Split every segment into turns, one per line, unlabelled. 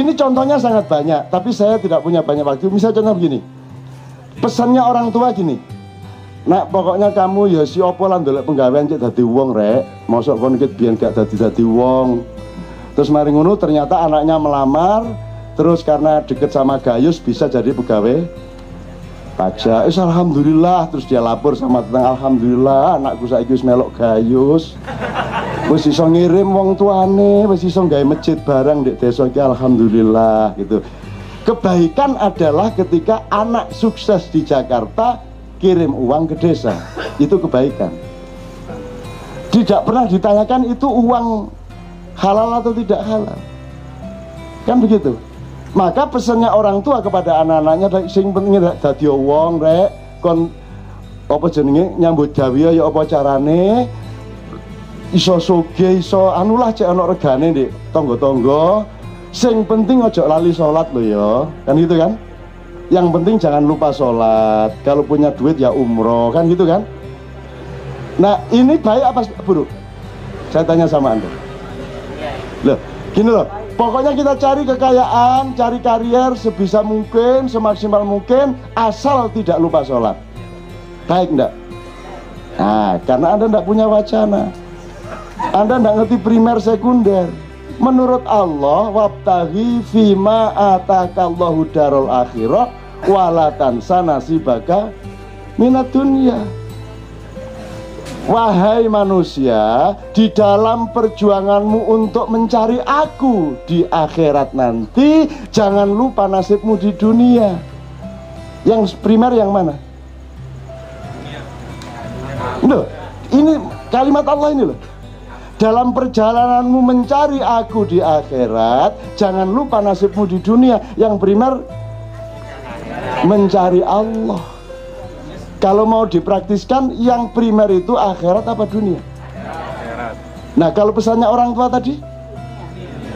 Ini contohnya sangat banyak, tapi saya tidak punya banyak waktu. Misal contoh begini, pesannya orang tua gini, nak pokoknya kamu ya si opo lan ndolek penggawean cek dadi wong rek, mosok kon iki biyen gak dadi wong. Terus mari ngono ternyata anaknya melamar, terus karena deket sama Gayus bisa jadi pegawai pajak. Alhamdulillah, terus dia lapor sama tetangga, alhamdulillah anakku saiki wis melok Gayus. Wis iso ngirim wong tuane, wis iso gawe masjid barang di desa iki, alhamdulillah gitu. Kebaikan adalah ketika anak sukses di Jakarta kirim uang ke desa. Itu kebaikan. Tidak pernah ditanyakan itu uang halal atau tidak halal. Kan begitu. Maka pesannya orang tua kepada anak-anaknya, sing penting dadi wong rek, kon apa jenenge nyambut gawe ya apa carane, iso soge, iso anulah cek ana regane Dik, tangga-tangga. Sing penting ojo lali sholat lo ya. Kan gitu kan? Yang penting jangan lupa sholat. Kalau punya duit ya umroh, kan gitu kan? Nah, ini baik apa buruk? Saya tanya sama Anda. Loh, gini loh. Pokoknya kita cari kekayaan, cari karier sebisa mungkin, semaksimal mungkin, asal tidak lupa sholat. Baik enggak? Nah, karena Anda enggak punya wacana, Anda enggak ngerti primer sekunder. Menurut Allah, wabtaghi fima atakallahu darul akhirah wala tansa nasibaka minad dunya. Wahai manusia, di dalam perjuanganmu untuk mencari aku di akhirat nanti, jangan lupa nasibmu di dunia. Yang primer yang mana? Loh, ini kalimat Allah ini loh. Dalam perjalananmu mencari aku di akhirat, jangan lupa nasibmu di dunia. Yang primer mencari Allah. Kalau mau dipraktiskan, yang primer itu akhirat apa dunia? Akhirat. Nah, kalau pesannya orang tua tadi,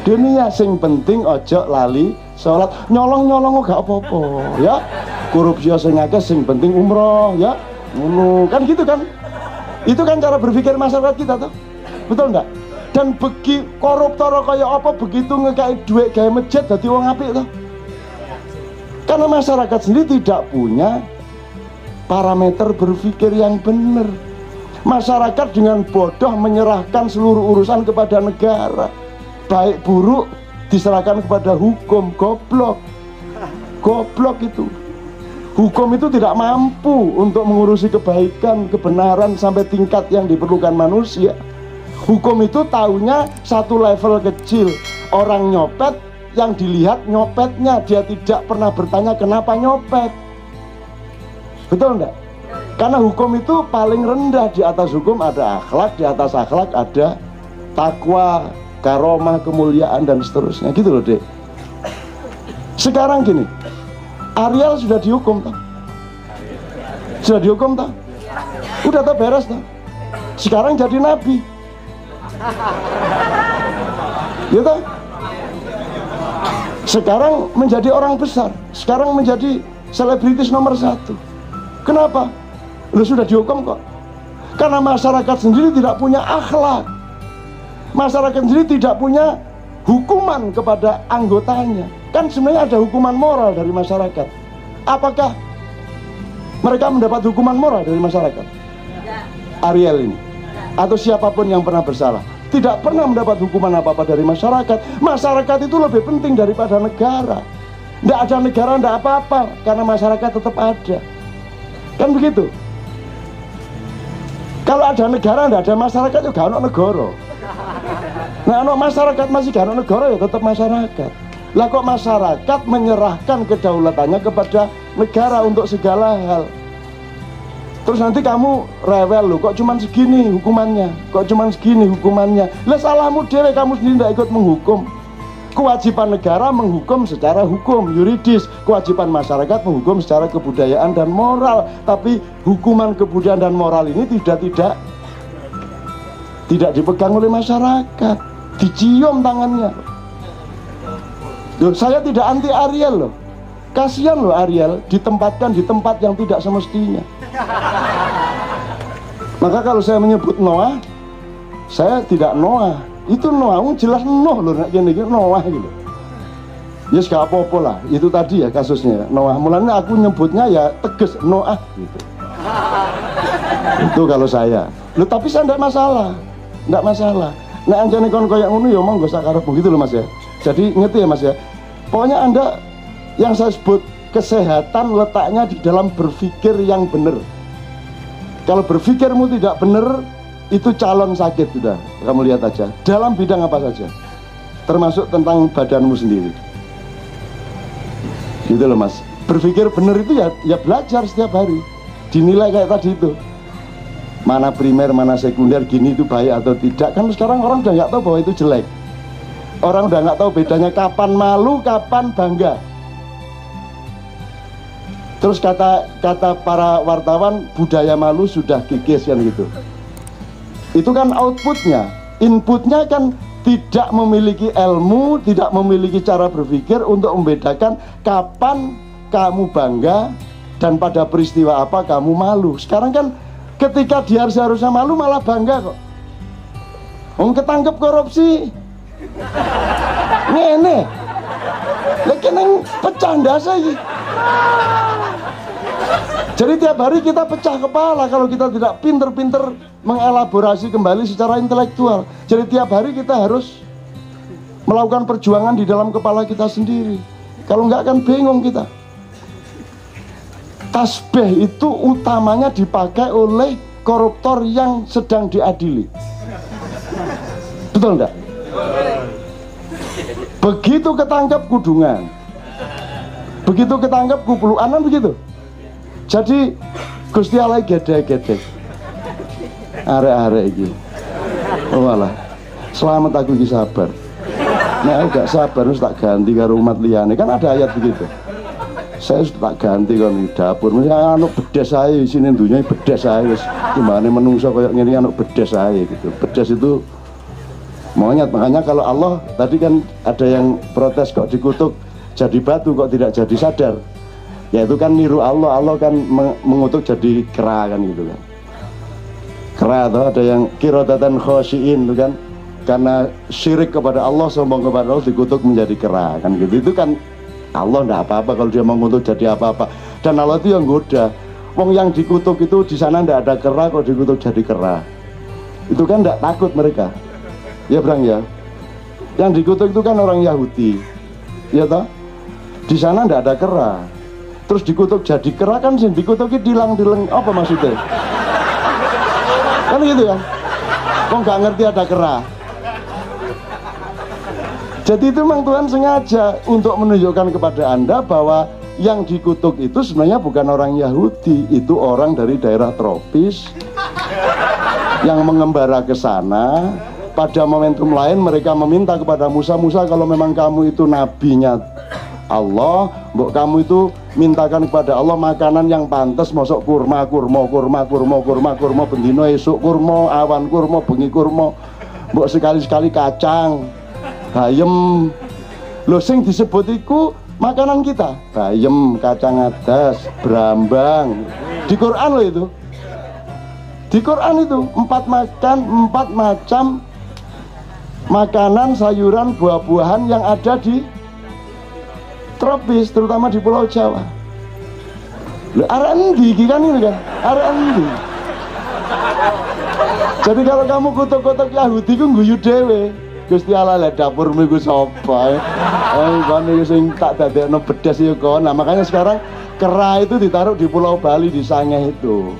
dunia. Sing penting ojo lali sholat. Nyolong-nyolong gak apa-apa ya. Korupsi sing akeh, sing penting umroh ya. Kan gitu kan? Itu kan cara berpikir masyarakat kita tuh. Betul enggak? Dan bagi koruptor kaya apa begitu ngekai duit gawe masjid dadi wong apik tuh. Karena masyarakat sendiri tidak punya parameter berpikir yang benar. Masyarakat dengan bodoh menyerahkan seluruh urusan kepada negara. Baik buruk diserahkan kepada hukum. Goblok itu. Hukum itu tidak mampu untuk mengurusi kebaikan, kebenaran sampai tingkat yang diperlukan manusia. Hukum itu taunya satu level kecil. Orang nyopet, yang dilihat nyopetnya, dia tidak pernah bertanya kenapa nyopet. Betul enggak? Karena hukum itu paling rendah. Di atas hukum ada akhlak, di atas akhlak ada takwa, karomah, kemuliaan dan seterusnya. Gitu loh Dek. Sekarang gini, Ariel sudah dihukum toh? Sudah dihukum toh? Udah toh beres toh? Sekarang jadi nabi. Ya toh? Sekarang menjadi orang besar. Sekarang menjadi selebritis nomor 1. Kenapa? Lu sudah dihukum kok. Karena masyarakat sendiri tidak punya akhlak. Masyarakat sendiri tidak punya hukuman kepada anggotanya. Kan sebenarnya ada hukuman moral dari masyarakat. Apakah mereka mendapat hukuman moral dari masyarakat? Ariel ini atau siapapun yang pernah bersalah tidak pernah mendapat hukuman apa-apa dari masyarakat. Masyarakat itu lebih penting daripada negara. Tidak ada negara, tidak apa-apa, karena masyarakat tetap ada. Kan begitu. Kalau ada negara, tidak ada masyarakat, ya gak ada negara. Nah, ada masyarakat masih gak ada negara, ya tetap masyarakat. Lah kok masyarakat menyerahkan kedaulatannya kepada negara untuk segala hal. Terus nanti kamu rewel loh, kok cuman segini hukumannya, kok cuman segini hukumannya. Lah salahmu dewe, kamu sendiri tidak ikut menghukum. Kewajiban negara menghukum secara hukum yuridis, kewajiban masyarakat menghukum secara kebudayaan dan moral. Tapi hukuman kebudayaan dan moral ini tidak dipegang oleh masyarakat, dicium tangannya. Loh, saya tidak anti Ariel loh. Kasihan loh Ariel ditempatkan di tempat yang tidak semestinya. Maka kalau saya menyebut Noah, saya tidak Noah. Itu Noah, jelas Nuh loh, gini Noah gitu. Yes, gak apa-apa lah. Itu tadi ya kasusnya Noah. Mulanya aku nyebutnya ya tegas Noah gitu. Itu kalau saya. Loh, tapi saya enggak masalah. Enggak masalah. Nek anjane kon koyo ngono ya monggo sak karepmu gitu loh Mas ya. Jadi ngerti ya Mas ya. Pokoknya Anda yang saya sebut kesehatan letaknya di dalam berpikir yang benar. Kalau berpikirmu tidak benar, itu calon sakit sudah. Kamu lihat aja. Dalam bidang apa saja. Termasuk tentang badanmu sendiri. Gitu loh Mas. Berpikir benar itu ya belajar setiap hari. Dinilai kayak tadi itu. Mana primer, mana sekunder, gini itu baik atau tidak. Kan sekarang orang udah nggak tahu bahwa itu jelek. Orang udah nggak tahu bedanya kapan malu, kapan bangga. Terus kata para wartawan, budaya malu sudah kikis kan gitu. Itu kan outputnya. Inputnya kan tidak memiliki ilmu, tidak memiliki cara berpikir untuk membedakan kapan kamu bangga dan pada peristiwa apa kamu malu. Sekarang kan ketika dia seharusnya malu malah bangga kok. Ketangkep korupsi ngene lagi neng pecah ndasa iki. Jadi tiap hari kita pecah kepala kalau kita tidak pinter-pinter mengelaborasi kembali secara intelektual. Jadi tiap hari kita harus melakukan perjuangan di dalam kepala kita sendiri. Kalau enggak kan bingung kita. Tasbih itu utamanya dipakai oleh koruptor yang sedang diadili. Betul enggak? Begitu ketangkap kudungan, begitu ketangkap kupuluanan begitu. Jadi Gusti Allah gede-gede arek-arek iki. Oh alah, selamat aku iki sabar. Nek gak sabar harus tak ganti karo umat liyane. Kan ada ayat begitu. Saya tak ganti kan di dapur. Misalnya anu bedes saya di sini dunia bedes saya. Gimana menungso kayak gini anu bedes saya gitu. Bedes itu monyet. Makanya kalau Allah tadi kan ada yang protes kok dikutuk jadi batu kok tidak jadi sadar. Ya itu kan niru Allah. Allah kan mengutuk jadi kera kan gitu kan. Kera atau ada yang kirodatan khosyiin itu kan. Karena syirik kepada Allah, sombong kepada Allah dikutuk menjadi kera kan gitu. Itu kan Allah enggak apa-apa kalau dia mengutuk jadi apa-apa. Dan Allah itu yang goda. Wong yang dikutuk itu di sana enggak ada kera, kok dikutuk jadi kera. Itu kan enggak takut mereka. Ya Bang ya. Yang dikutuk itu kan orang Yahudi. Ya toh? Di sana enggak ada kera. Terus dikutuk jadi kera kan sing dikutuki dilang-dilang apa maksudnya? Kan gitu kan. Kok enggak ngerti ada kera. Jadi itu memang Tuhan sengaja untuk menunjukkan kepada Anda bahwa yang dikutuk itu sebenarnya bukan orang Yahudi, itu orang dari daerah tropis yang mengembara ke sana. Pada momentum lain mereka meminta kepada Musa, Musa kalau memang kamu itu nabinya Allah, mbok kamu itu mintakan kepada Allah makanan yang pantas, mosok kurma bendino esuk kurma, awan kurma, bengi kurma, mbok sekali-sekali kacang bayem. Lho sing disebut iku makanan kita, bayem, kacang adas, brambang. Di Quran loh itu. Di Quran itu 4 macam makanan, sayuran, buah-buahan yang ada di tropis, terutama di Pulau Jawa. Lho arek endi iki kan ini kan? Arek endi? Jadi kalau kamu kutuk-kutuk Yahudi ku guyu dhewe. Gusti Allah lek dapurmu iku sapa? Kon iki sing tak dadekno bedes ya kon. Nah, makanya sekarang kera itu ditaruh di Pulau Bali di Sangeh itu.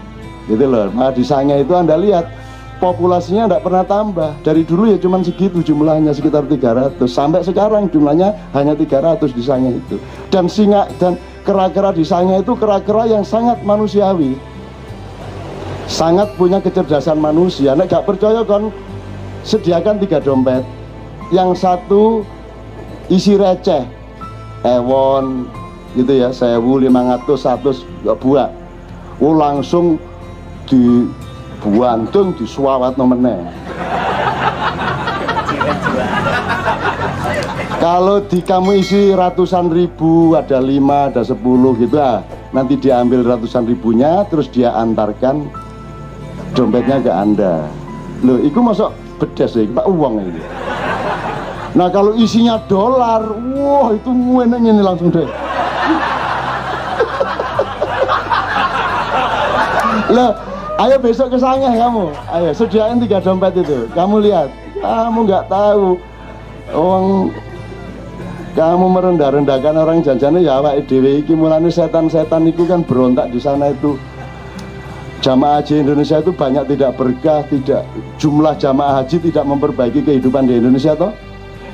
Gitu loh. Nah, di Sangeh itu Anda lihat populasinya tidak pernah tambah. Dari dulu ya cuman segitu jumlahnya, sekitar 300. Sampai sekarang jumlahnya hanya 300 di Sangeh itu. Dan singa dan kera-kera di Sangeh itu kera-kera yang sangat manusiawi. Sangat punya kecerdasan manusia. Nek gak percaya kon sediakan 3 dompet. Yang satu isi receh, ewon gitu ya, 1.500 100 buah. Langsung dibuantung, disuawat nomene. Kalau di kamu isi ratusan ribu, ada 5, ada 10 gitu lah. Nanti diambil ratusan ribunya, terus dia antarkan dompetnya ke Anda. Loh, itu masuk bedes ya, Pak uang ini. Nah kalau isinya dolar, wah itu enak ini langsung deh. Loh, ayo besok ke Sangeh kamu, ayo sediain 3 dompet itu. Kamu lihat, kamu nggak tahu, kamu merendah-rendahkan orang janjane ya awake dhewe iki. Mulane setan-setan itu kan berontak di sana itu. Jamaah haji Indonesia itu banyak tidak berkah, tidak jumlah jamaah haji tidak memperbaiki kehidupan di Indonesia toh.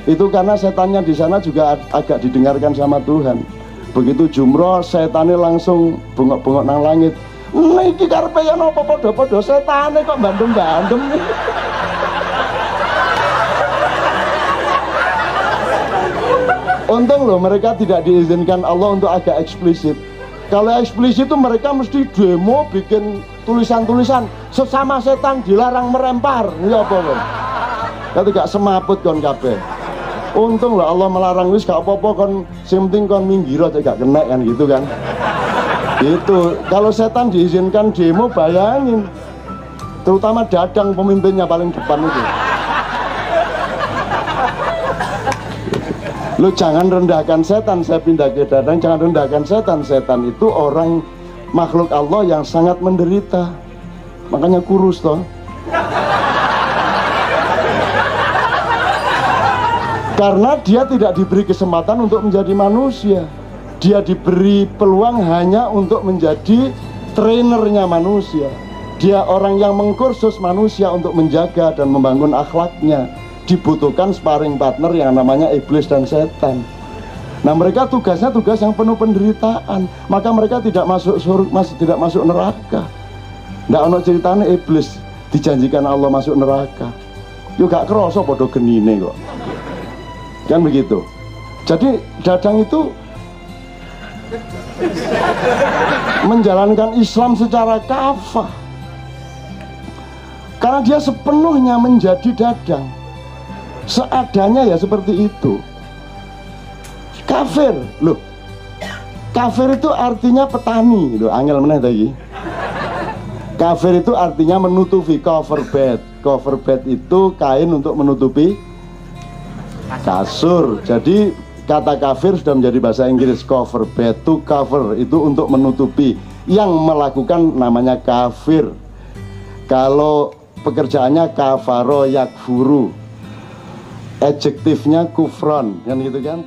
Itu karena setannya di sana juga agak didengarkan sama Tuhan. Begitu jumroh, setannya langsung bengok-bengok nang langit. Niki karepe yen apa padha-padha setane kok bandem-bandem nih. Untung loh mereka tidak diizinkan Allah untuk agak eksplisit. Kalau eksplisit itu mereka mesti demo bikin tulisan-tulisan sesama setan dilarang merempar. Ya apa kan? Tapi gak semaput kon kabeh. Untung loh Allah melarang wis gak apa-apa kon, sing penting kon minggir aja gak kena kan gitu kan. Itu kalau setan diizinkan demo bayangin. Terutama Dadang pemimpinnya paling depan itu. Lu jangan rendahkan setan, saya pindah ke Dadang, jangan rendahkan setan. Setan itu orang makhluk Allah yang sangat menderita. Makanya kurus toh. Karena dia tidak diberi kesempatan untuk menjadi manusia. Dia diberi peluang hanya untuk menjadi trainernya manusia. Dia orang yang mengkursus manusia untuk menjaga dan membangun akhlaknya. Dibutuhkan sparring partner yang namanya iblis dan setan. Nah mereka tugasnya tugas yang penuh penderitaan. Maka mereka tidak masuk surga, tidak masuk neraka. Nggak ono ceritanya iblis dijanjikan Allah masuk neraka. Yo gak kerasa podo genine kok. Kan begitu. Jadi Dadang itu menjalankan Islam secara kafah. Karena dia sepenuhnya menjadi Dadang. Seadanya ya seperti itu. Kafir loh. Kafir itu artinya petani loh, angel meneh tadi. Kafir itu artinya menutupi, cover bed. Cover bed itu kain untuk menutupi kasur. Jadi kata kafir sudah menjadi bahasa Inggris. Cover bed, to cover itu untuk menutupi. Yang melakukan namanya kafir. Kalau pekerjaannya kafaro yakfuru, adjektifnya kufron, kan gitu kan.